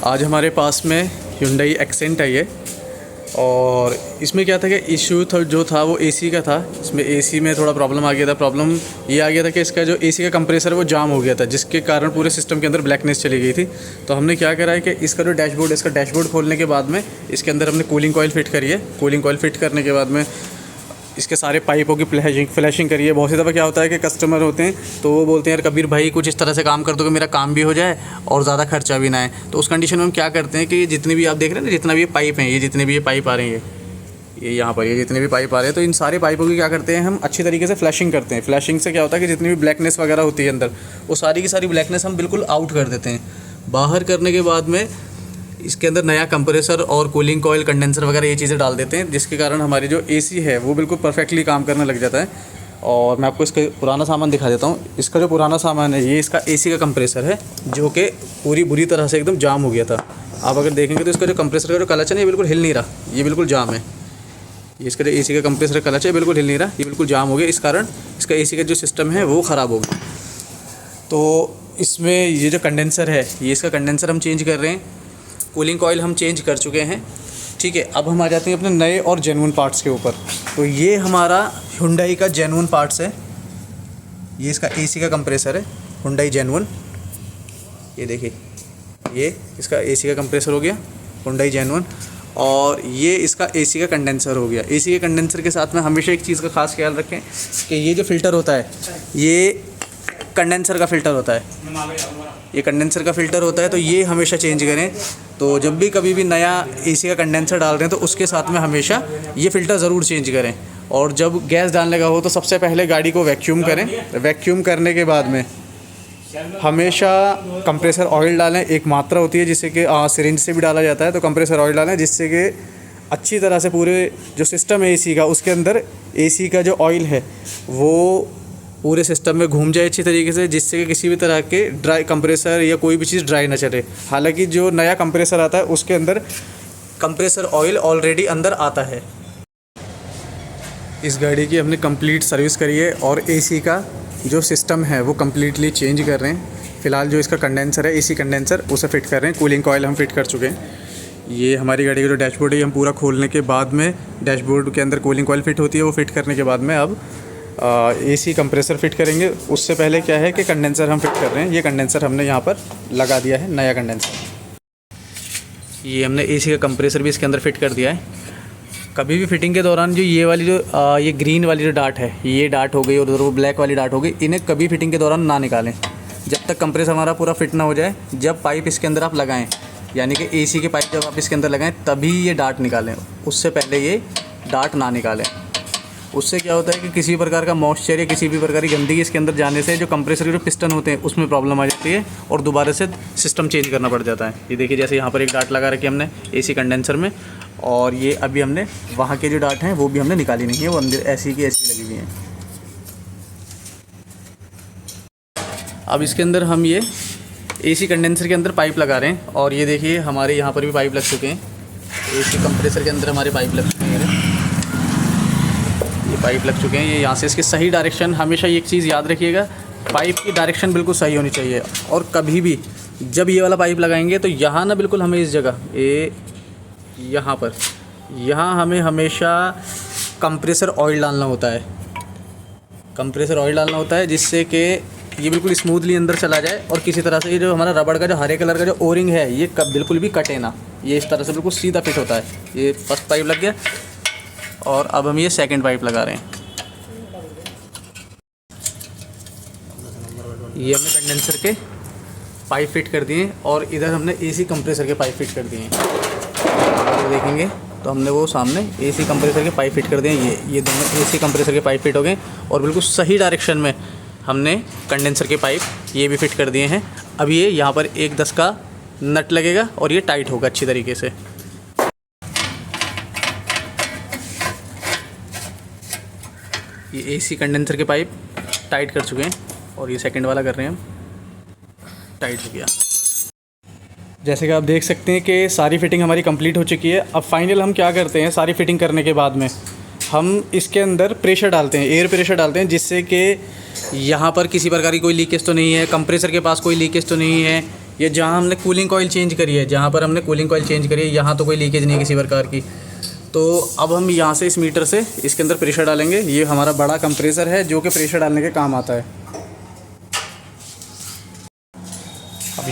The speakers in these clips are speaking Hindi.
आज हमारे पास में Hyundai एक्सेंट आई है और इसमें क्या था कि इशू जो था वो एसी का था। इसमें एसी में थोड़ा प्रॉब्लम आ गया था। प्रॉब्लम ये आ गया था कि इसका जो एसी का कंप्रेसर है वो जाम हो गया था, जिसके कारण पूरे सिस्टम के अंदर ब्लैकनेस चली गई थी। तो हमने क्या करा है कि इसका जो डैशबोर्ड खोलने के बाद में इसके अंदर हमने कूलिंग कॉइल फिट करी है। कूलिंग कॉइल फिट करने के बाद में इसके सारे पाइपों की फ्लैशिंग करिए। बहुत सी दफ़ा क्या होता है कि कस्टमर होते हैं तो वो बोलते हैं यार कबीर भाई कुछ इस तरह से काम कर दो कि मेरा काम भी हो जाए और ज़्यादा खर्चा भी ना आए। तो उस कंडीशन में हम क्या करते हैं कि जितने भी आप देख रहे हैं ना, जितना भी ये पाइप हैं, जितने भी ये पाइप आ रहे हैं, ये यहाँ पर ये जितने भी पाइप आ रहे हैं, तो इन सारे पाइपों की क्या करते हैं हम अच्छी तरीके से फ्लैशिंग करते हैं। फ्लैशिंग से क्या होता है कि जितनी भी ब्लैकनेस वगैरह होती है अंदर, वो सारी की सारी ब्लैकनेस हम बिल्कुल आउट कर देते हैं। बाहर करने के बाद में इसके अंदर नया कंप्रेसर और कूलिंग कॉइल, कंडेंसर वगैरह ये चीज़ें डाल देते हैं, जिसके कारण हमारी जो एसी है वो बिल्कुल परफेक्टली काम करने लग जाता है। और मैं आपको इसका पुराना सामान दिखा देता हूँ। इसका जो पुराना सामान है ये इसका एसी का कंप्रेसर है, जो कि पूरी बुरी तरह से एकदम जाम हो गया था। आप अगर देखेंगे तो इसका जो कंप्रेसर का जो क्लच है ना, ये बिल्कुल हिल नहीं रहा, ये बिल्कुल जाम है। ये इसका जो एसी का कंप्रेसर क्लच है बिल्कुल हिल नहीं रहा, ये बिल्कुल जाम हो गया। इस कारण इसका एसी का जो सिस्टम है वो ख़राब हो गया। तो इसमें ये जो कंडेंसर है, ये इसका कंडेंसर हम चेंज कर रहे हैं। कूलिंग कॉइल हम चेंज कर चुके हैं, ठीक है। अब हम आ जाते हैं अपने नए और जेन्युइन पार्ट्स के ऊपर। तो ये हमारा Hyundai का जेन्युइन पार्ट्स है। ये इसका एसी का कंप्रेसर है, Hyundai जेन्युइन। ये देखिए, ये इसका एसी का कंप्रेसर हो गया, Hyundai जेन्युइन। और ये इसका एसी का कंडेंसर हो गया। एसी के कंडेंसर के साथ में हमेशा एक चीज़ का खास ख्याल रखें कि ये जो फ़िल्टर होता है ये कंडेंसर का फ़िल्टर होता है, ये कंडेंसर का फ़िल्टर होता है। तो ये हमेशा चेंज करें। तो जब भी कभी भी नया एसी का कंडेंसर डाल रहे हैं तो उसके साथ में हमेशा ये फ़िल्टर ज़रूर चेंज करें। और जब गैस डालने का हो तो सबसे पहले गाड़ी को वैक्यूम करें। वैक्यूम करने के बाद में हमेशा कंप्रेसर ऑयल डालें। एक मात्रा होती है जिससे कि सिरिंज से भी डाला जाता है, तो कंप्रेसर ऑयल डालें जिससे कि अच्छी तरह से पूरे जो सिस्टम है एसी का, उसके अंदर एसी का जो ऑयल है वो पूरे सिस्टम में घूम जाए अच्छी तरीके से, जिससे कि किसी भी तरह के ड्राई कंप्रेसर या कोई भी चीज़ ड्राई ना चले। हालांकि जो नया कंप्रेसर आता है उसके अंदर कंप्रेसर ऑयल ऑलरेडी अंदर आता है। इस गाड़ी की हमने कंप्लीट सर्विस करी है और एसी का जो सिस्टम है वो कम्प्लीटली चेंज कर रहे हैं। फ़िलहाल जो इसका कंडेंसर है, एसी कंडेंसर, उसे फ़िट कर रहे हैं। कूलिंग कॉइल हम फिट कर चुके हैं। ये हमारी गाड़ी का जो डैशबोर्ड है, हम पूरा खोलने के बाद में डैशबोर्ड के अंदर कूलिंग कॉइल फिट होती है। वो फिट करने के बाद में अब एसी कंप्रेसर फिट करेंगे। उससे पहले क्या है कि कंडेंसर हम फिट कर रहे हैं। ये कंडेंसर हमने यहाँ पर लगा दिया है, नया कंडेंसर। ये हमने एसी का कंप्रेसर भी इसके अंदर फिट कर दिया है। कभी भी फिटिंग के दौरान जो ये वाली जो ये ग्रीन वाली जो डाट है, ये डाट हो गई और उधर वो ब्लैक वाली डाट हो गई, इन्हें कभी फिटिंग के दौरान ना निकालें जब तक कंप्रेसर हमारा पूरा फिट ना हो जाए। जब पाइप इसके अंदर आप लगाएं, यानी कि एसी के पाइप जब आप इसके अंदर लगाएं तभी ये डाट निकालें, उससे पहले ये डाट ना निकालें। उससे क्या होता है कि किसी भी प्रकार का मॉइस्चर या किसी भी प्रकार की गंदगी इसके अंदर जाने से जो कंप्रेसर के जो पिस्टन होते हैं उसमें प्रॉब्लम आ जाती है और दोबारा से सिस्टम चेंज करना पड़ जाता है। ये देखिए, जैसे यहाँ पर एक डाट लगा रखी हमने एसी कंडेंसर में, और ये अभी हमने वहाँ के जो डाट हैं वो भी हमने निकाली नहीं है, वो अंदर ऐसी की ऐसी लगी हुई हैं। अब इसके अंदर हम ये एसी कंडेंसर के अंदर पाइप लगा रहे हैं। और ये देखिए, हमारे यहाँ पर भी पाइप लग चुके हैं। एसी कंप्रेसर के अंदर हमारे पाइप लग चुके हैं, ये पाइप लग चुके हैं। ये यहाँ से इसके सही डायरेक्शन, हमेशा एक चीज़ याद रखिएगा, पाइप की डायरेक्शन बिल्कुल सही होनी चाहिए। और कभी भी जब ये वाला पाइप लगाएंगे तो यहाँ ना बिल्कुल हमें इस जगह यहाँ पर हमें हमेशा कंप्रेसर ऑयल डालना होता है। कंप्रेसर ऑयल डालना होता है जिससे कि ये बिल्कुल स्मूथली अंदर चला जाए और किसी तरह से ये जो हमारा रबड़ का जो हरे कलर का जो ओरिंग है ये बिल्कुल भी कटे ना। ये इस तरह से बिल्कुल सीधा फिट होता है। ये फर्स्ट पाइप लग गया और अब हम ये सेकंड पाइप लगा रहे हैं। ये हमने कंडेंसर के पाइप फिट कर दिए और इधर हमने एसी कंप्रेसर के पाइप फिट कर दिए हैं। तो देखेंगे तो हमने वो सामने एसी कंप्रेसर के पाइप फिट कर दिए। ये दोनों एसी कंप्रेसर के पाइप फिट हो गए और बिल्कुल सही डायरेक्शन में हमने कंडेंसर के पाइप ये भी फिट कर दिए हैं। अब ये यहाँ पर 1/10 का नट लगेगा और ये टाइट होगा अच्छी तरीके से। ये एसी कंडेंसर के पाइप टाइट कर चुके हैं और ये सेकंड वाला कर रहे हैं हम, टाइट हो गया। जैसे कि आप देख सकते हैं कि सारी फिटिंग हमारी कंप्लीट हो चुकी है। अब फाइनल हम क्या करते हैं, सारी फिटिंग करने के बाद में हम इसके अंदर प्रेशर डालते हैं, एयर प्रेशर डालते हैं, जिससे कि यहाँ पर किसी प्रकार की कोई लीकेज तो नहीं है, कंप्रेसर के पास कोई लीकेज तो नहीं है, ये जहाँ हमने कूलिंग कॉइल चेंज करी है, जहाँ पर हमने कूलिंग कॉइल चेंज करी है, यहाँ तो कोई लीकेज नहीं है किसी प्रकार की। तो अब हम यहाँ से इस मीटर से इसके अंदर प्रेशर डालेंगे। ये हमारा बड़ा कंप्रेसर है जो कि प्रेशर डालने के काम आता है। अब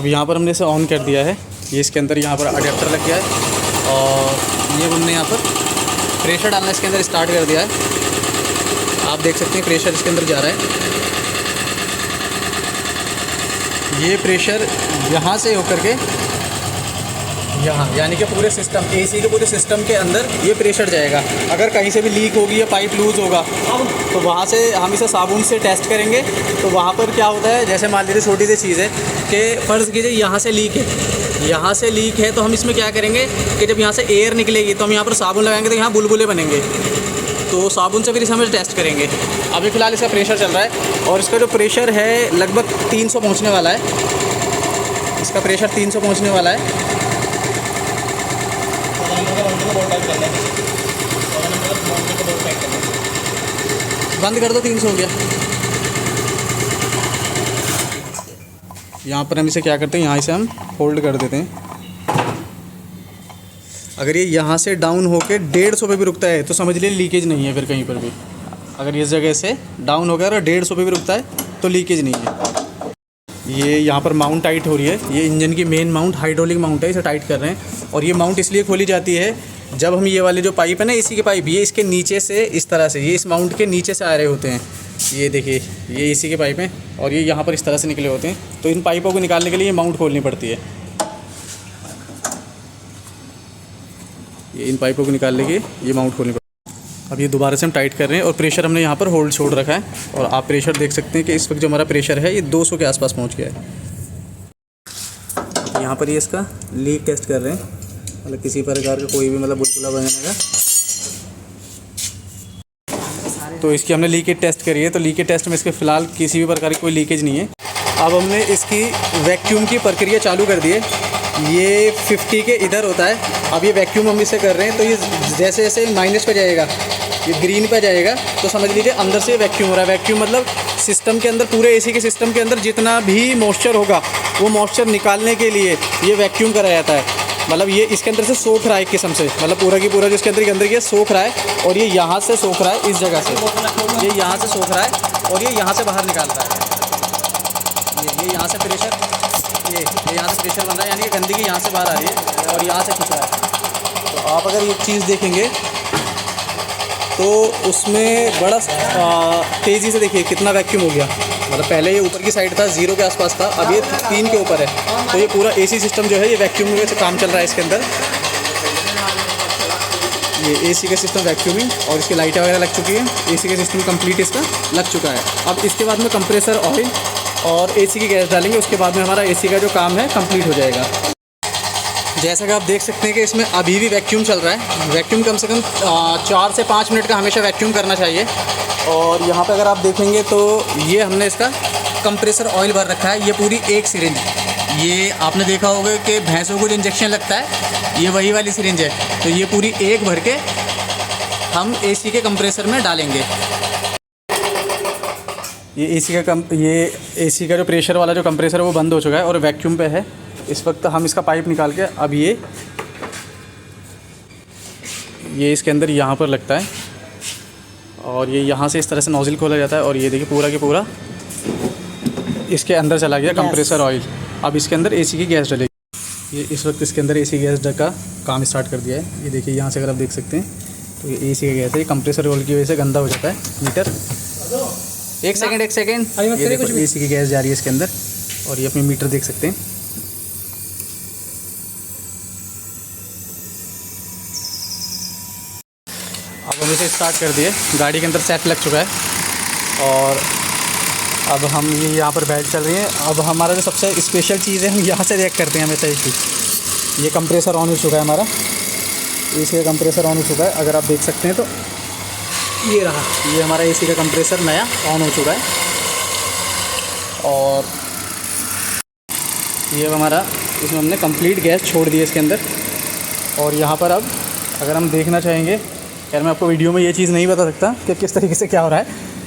यहाँ पर हमने इसे ऑन कर दिया है। ये इसके अंदर यहाँ पर अडेप्टर लग गया है और ये हमने यहाँ पर प्रेशर डालना इसके अंदर स्टार्ट कर दिया है। आप देख सकते हैं प्रेशर इसके अंदर जा रहा है। ये प्रेशर यहाँ से होकर के यहाँ, यानी कि पूरे सिस्टम एसी के पूरे सिस्टम के अंदर ये प्रेशर जाएगा। अगर कहीं से भी लीक होगी या पाइप लूज़ होगा तो वहाँ से हम इसे साबुन से टेस्ट करेंगे। तो वहाँ पर क्या होता है, जैसे मान लीजिए छोटी सी चीज़ है कि फ़र्ज़ कीजिए यहाँ से लीक है, यहाँ से लीक है, तो हम इसमें क्या करेंगे कि जब यहाँ से एयर निकलेगी तो हम यहाँ पर साबुन लगाएंगे तो यहाँ बुलबुले बनेंगे। तो साबुन से फिर इसे हम टेस्ट करेंगे। अभी फ़िलहाल इसका प्रेशर चल रहा है और इसका जो प्रेशर है लगभग 300 पहुँचने वाला है। इसका प्रेशर 300 पहुँचने वाला है। बंद कर दो, 300 हो गया। यहाँ पर हम इसे क्या करते हैं, यहाँ से हम होल्ड कर देते हैं। अगर ये यहाँ से डाउन होके 150 पे भी रुकता है तो समझ लीजिए लीकेज नहीं है फिर कहीं पर भी। अगर इस जगह से डाउन होकर और 150 पे भी रुकता है तो लीकेज नहीं है। ये यहाँ पर माउंट टाइट हो रही है। ये इंजन की मेन माउंट हाइड्रोलिक माउंट है, इसे टाइट कर रहे हैं। और ये माउंट इसलिए खोली जाती है जब हम ये वाले जो पाइप है ना एसी के पाइप, ये इसके नीचे से इस तरह से, ये इस माउंट के नीचे से आ रहे होते हैं। ये देखिए ये एसी के पाइप हैं और ये यहाँ पर इस तरह से निकले होते हैं। तो इन पाइपों को निकालने के लिए ये माउंट खोलनी पड़ती है। ये इन पाइपों को निकालने के ये माउंट खोलनी पड़ती है। अब ये दोबारा से हम टाइट कर रहे हैं और प्रेशर हमने यहाँ पर होल्ड छोड़ रखा है। और आप प्रेशर देख सकते हैं कि इस वक्त जो हमारा प्रेशर है ये 200 के आसपास पहुँच गया है। यहाँ पर ये इसका लीक टेस्ट कर रहे हैं, मतलब किसी प्रकार का कोई भी मतलब बुलबुला बनने का। तो इसकी हमने लीकेज टेस्ट करी है। तो लीकेज टेस्ट में इसके फ़िलहाल किसी भी प्रकार की कोई लीकेज नहीं है। अब हमने इसकी वैक्यूम की प्रक्रिया चालू कर दी है। ये 50 के इधर होता है। अब ये वैक्यूम हम इसे कर रहे हैं तो ये जैसे जैसे माइनस पे जाएगा, ये ग्रीन पे जाएगा, तो समझ लीजिए अंदर से वैक्यूम हो रहा है। वैक्यूम मतलब सिस्टम के अंदर, पूरे एसी के सिस्टम के अंदर जितना भी मॉइस्चर होगा वो मॉइस्चर निकालने के लिए ये वैक्यूम करा जाता है। मतलब ये इसके अंदर से सोख रहा है एक किस्म से, मतलब पूरा की पूरा जो इसके अंदर ये सोख रहा है। और ये यहाँ से सोख रहा है, इस जगह से ये यहाँ से सोख रहा है और ये यहाँ से बाहर निकाल रहा है। ये यहाँ से प्रेशर, ये यहाँ से प्रेशर बन रहा है, यानी कि गंदगी यहाँ से बाहर आ रही है और यहाँ से खींच रहा है। तो आप अगर ये चीज़ देखेंगे तो उसमें बड़ा तेज़ी से देखिए कितना वैक्यूम हो गया। मतलब पहले ये ऊपर की साइड था, 0 के आसपास था, अब ये 3 के ऊपर है। तो ये पूरा एसी सिस्टम जो है ये वैक्यूम में से काम चल रहा है इसके अंदर। ये एसी का सिस्टम वैक्यूमिंग और इसकी लाइटें वगैरह लग चुकी हैं। एसी का सिस्टम कंप्लीट इसका लग चुका है। अब इसके बाद में कंप्रेसर ऑयल और एसी की गैस डालेंगे, उसके बाद में हमारा एसी का जो काम है कंप्लीट हो जाएगा। जैसा कि आप देख सकते हैं कि इसमें अभी भी वैक्यूम चल रहा है। वैक्यूम कम से कम 4 से 5 मिनट का हमेशा वैक्यूम करना चाहिए। और यहाँ पे अगर आप देखेंगे तो ये हमने इसका कंप्रेसर ऑयल भर रखा है। ये पूरी एक सिरिंज, ये आपने देखा होगा कि भैंसों को जो इंजेक्शन लगता है ये वही वाली सिरिंज है। तो ये पूरी एक भर के हम एसी के कंप्रेसर में डालेंगे। ये एसी का जो प्रेशर वाला जो कंप्रेसर है वो बंद हो चुका है और वैक्यूम पे है। इस वक्त हम इसका पाइप निकाल के अब ये इसके अंदर यहाँ पर लगता है और ये यहाँ से इस तरह से नोज़ल खोला जाता है और ये देखिए पूरा के पूरा इसके अंदर चला गया कंप्रेसर ऑयल। अब इसके अंदर एसी की गैस डलेगी। ये इस वक्त इसके अंदर एसी गैस का काम स्टार्ट कर दिया है। ये देखिए यहाँ से अगर आप देख सकते हैं तो ये एसी का गैस है। ये कंप्रेसर ऑयल की वजह से गंदा हो जाता है मीटर। एक सेकेंड ये देखो एसी की गैस जा रही है इसके अंदर और ये अपनी मीटर देख सकते हैं। अब हम इसे स्टार्ट कर दिए, गाड़ी के अंदर सेट लग चुका है और अब हम ये यहाँ पर बैठ चल रही है। अब हमारा जो सबसे स्पेशल चीज़ है हम यहाँ से चेक करते हैं हमेशा इसकी। ये कंप्रेसर ऑन हो चुका है हमारा, एसी का कंप्रेसर ऑन हो चुका है। अगर आप देख सकते हैं तो ये रहा, ये हमारा एसी का कंप्रेसर नया ऑन हो चुका है। और ये हमारा, इसमें हमने कंप्लीट गैस छोड़ दी है इसके अंदर। और यहाँ पर अब अगर हम देखना चाहेंगे, खैर मैं आपको वीडियो में ये चीज़ नहीं बता सकता कि किस तरीके से क्या हो रहा है,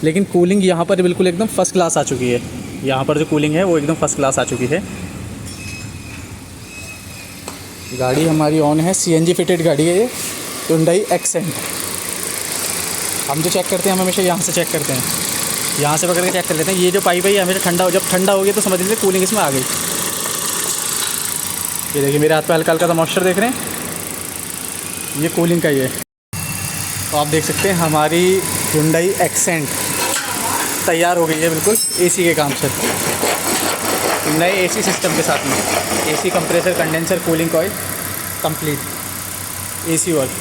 लेकिन कूलिंग यहाँ पर बिल्कुल एकदम फ़र्स्ट क्लास आ चुकी है। यहाँ पर जो कूलिंग है वो एकदम फ़र्स्ट क्लास आ चुकी है। गाड़ी हमारी ऑन है, सीएनजी फिटेड गाड़ी है ये, Hyundai एक्सेंट। हम जो चेक करते हैं हम हमेशा यहाँ से चेक करते हैं, यहाँ से पकड़ के चेक कर लेते हैं। ये जो पाइप है ये हमेशा ठंडा हो, जब ठंडा हो गया तो समझ लीजिए कूलिंग इसमें आ गई। ये देखिए मेरे हाथ पे हल्का हल्का सा मॉइस्चर देख रहे हैं, ये कूलिंग का ही है। तो आप देख सकते हैं हमारी Hyundai एक्सेंट तैयार हो गई है बिल्कुल एसी के काम से, नए एसी सिस्टम के साथ में। AC compressor, condenser, cooling coil complete, AC work.